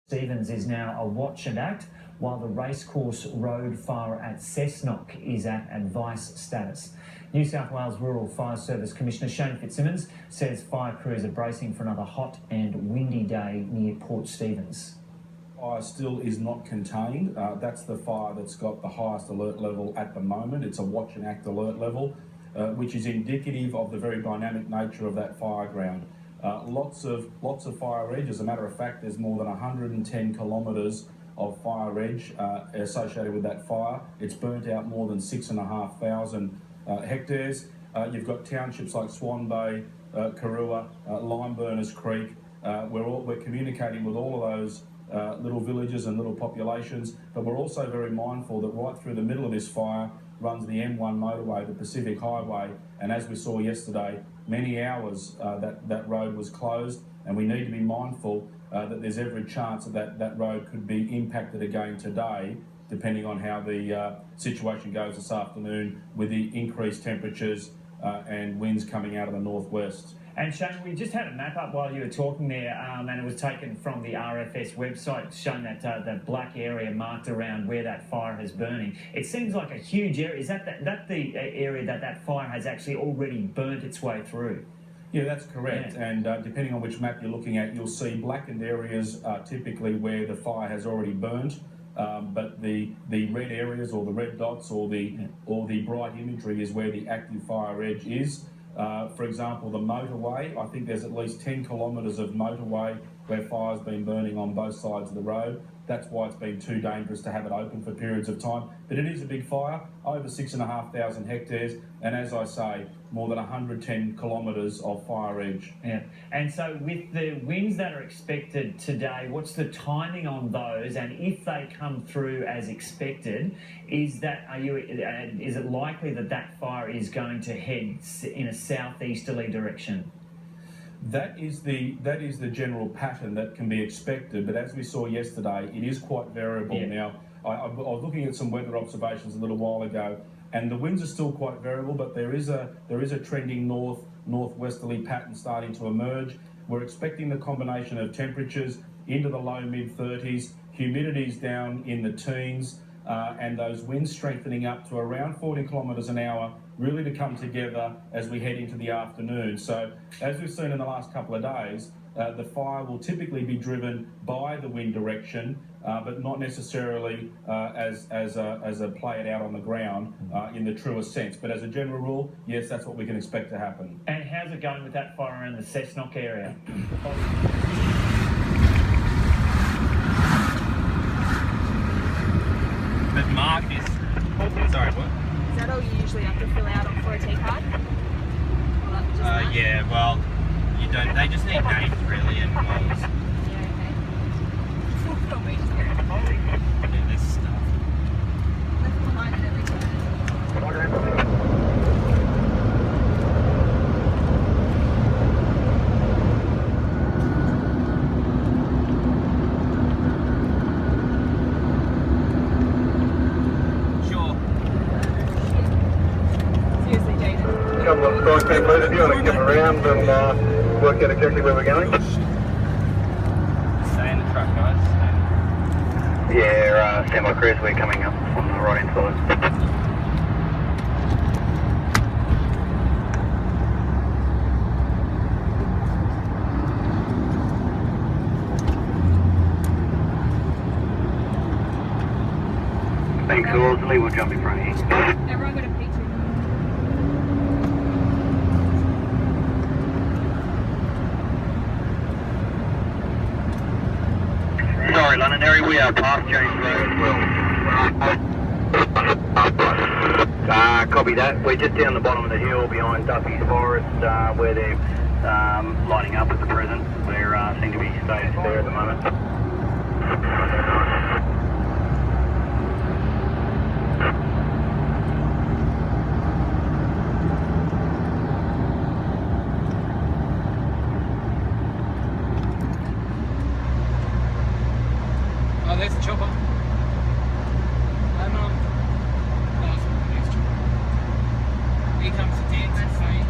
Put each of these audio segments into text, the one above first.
Stevens is now a watch and act, while the Racecourse Road fire at Cessnock is at advice status. New South Wales Rural Fire Service Commissioner Shane Fitzsimmons says fire crews are bracing for another hot and windy day near Port Stephens. Fire still is not contained. That's the fire that's got the highest alert level at the moment. It's a watch and act alert level, which is indicative of the very dynamic nature of that fire ground. Lots of fire edge. As a matter of fact, there's more than 110 kilometres of fire edge associated with that fire. It's burnt out more than 6,500 hectares. You've got townships like Swan Bay, Karua, Limeburners Creek. We're communicating with all of those little villages and little populations, but we're also very mindful that right through the middle of this fire runs the M1 motorway, the Pacific Highway, and as we saw yesterday, many hours that road was closed, and we need to be mindful that there's every chance that road could be impacted again today, depending on how the situation goes this afternoon with the increased temperatures and winds coming out of the northwest. And Shane, we just had a map up while you were talking there, and it was taken from the RFS website, showing that black area marked around where that fire is burning. It seems like a huge area. Is that the area that fire has actually already burnt its way through? Yeah, that's correct. Yeah. And depending on which map you're looking at, you'll see blackened areas typically where the fire has already burnt. But the red areas or the red dots or the bright imagery is where the active fire edge is. For example, the motorway, I think there's at least 10 kilometres of motorway where fire's been burning on both sides of the road. That's why it's been too dangerous to have it open for periods of time. But it is a big fire, over 6,500 hectares, and as I say, more than 110 kilometres of fire edge. Yeah, and so with the winds that are expected today, what's the timing on those? And if they come through as expected, is it likely that fire is going to head in a southeasterly direction? That is the general pattern that can be expected, but as we saw yesterday, it is quite variable. Yeah. Now, I was looking at some weather observations a little while ago, and the winds are still quite variable, but there is a trending northwesterly pattern starting to emerge. We're expecting the combination of temperatures into the low mid-30s, humidity's down in the teens, and those winds strengthening up to around 40 kilometres an hour, really to come together as we head into the afternoon. So, as we've seen in the last couple of days, the fire will typically be driven by the wind direction, but not necessarily as a play it out on the ground in the truest sense. But as a general rule, yes, that's what we can expect to happen. And how's it going with that fire around the Cessnock area? But Mark is... Sorry, what? Is that all you usually have to fill out for a T card? Yeah, well, you don't. They just need names, really, and roles. Yeah, okay. Yeah, there's stuff. Left behind at every turn. If you want to come around and work out exactly where we're going. Stay in the truck, guys. Yeah, stand by crews, we're coming up on the right hand side. Thanks, Lee, we'll jump in front of you. Everyone got a P2. Sorry, Londonderry, we are past James Road as well. Copy that. We're just down the bottom of the hill behind Duffy's Forest, where they're lining up at the present. They seem to be staged there at the moment. Oh, there's the chopper. Here comes the dancing scene.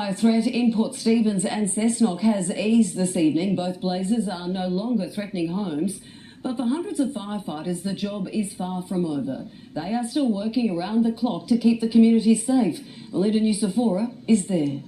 fire threat in Port Stephens and Cessnock has eased this evening. Both blazes are no longer threatening homes. But for hundreds of firefighters, the job is far from over. They are still working around the clock to keep the community safe. Melinda Nusafora is there.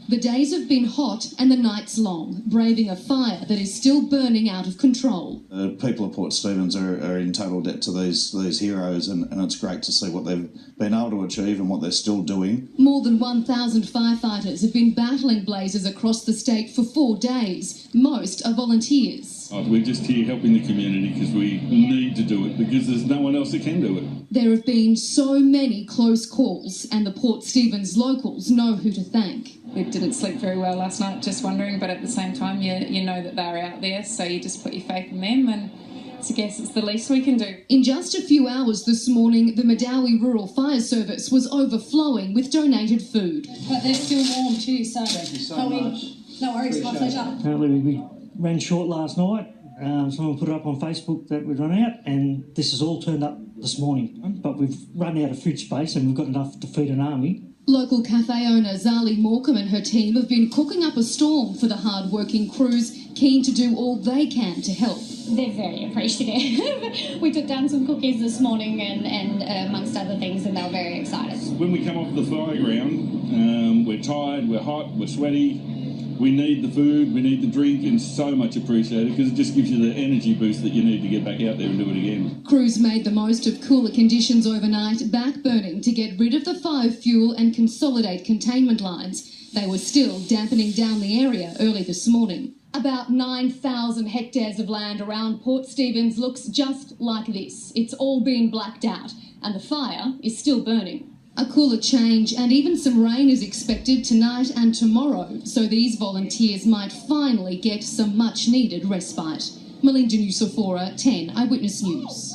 The days have been hot and the nights long, braving a fire that is still burning out of control. People of Port Stephens are in total debt to these heroes, and it's great to see what they've been able to achieve and what they're still doing. More than 1,000 firefighters have been battling blazes across the state for 4 days. Most are volunteers. We're just here helping the community because we need to do it, because there's no one else that can do it. There have been so many close calls, and the Port Stephens locals know who to thank. We didn't sleep very well last night, just wondering, but at the same time, you know that they're out there, so you just put your faith in them, and I guess it's the least we can do. In just a few hours this morning, the Medowie Rural Fire Service was overflowing with donated food. But they're still warm too, so Thank you so much. No worries, my pleasure. Apparently we ran short last night. Someone put it up on Facebook that we'd run out, and this has all turned up this morning. But we've run out of food space and we've got enough to feed an army. Local cafe owner Zali Morecambe and her team have been cooking up a storm for the hard-working crews, keen to do all they can to help. They're very appreciative. We took down some cookies this morning and amongst other things, and they were very excited. When we come off the fire ground, we're tired, we're hot, we're sweaty. We need the food, we need the drink, and so much appreciated because it just gives you the energy boost that you need to get back out there and do it again. Crews made the most of cooler conditions overnight, backburning to get rid of the fire fuel and consolidate containment lines. They were still dampening down the area early this morning. About 9,000 hectares of land around Port Stephens looks just like this. It's all been blacked out, and the fire is still burning. A cooler change and even some rain is expected tonight and tomorrow, so these volunteers might finally get some much-needed respite. Melinda Nusafora, 10 Eyewitness News.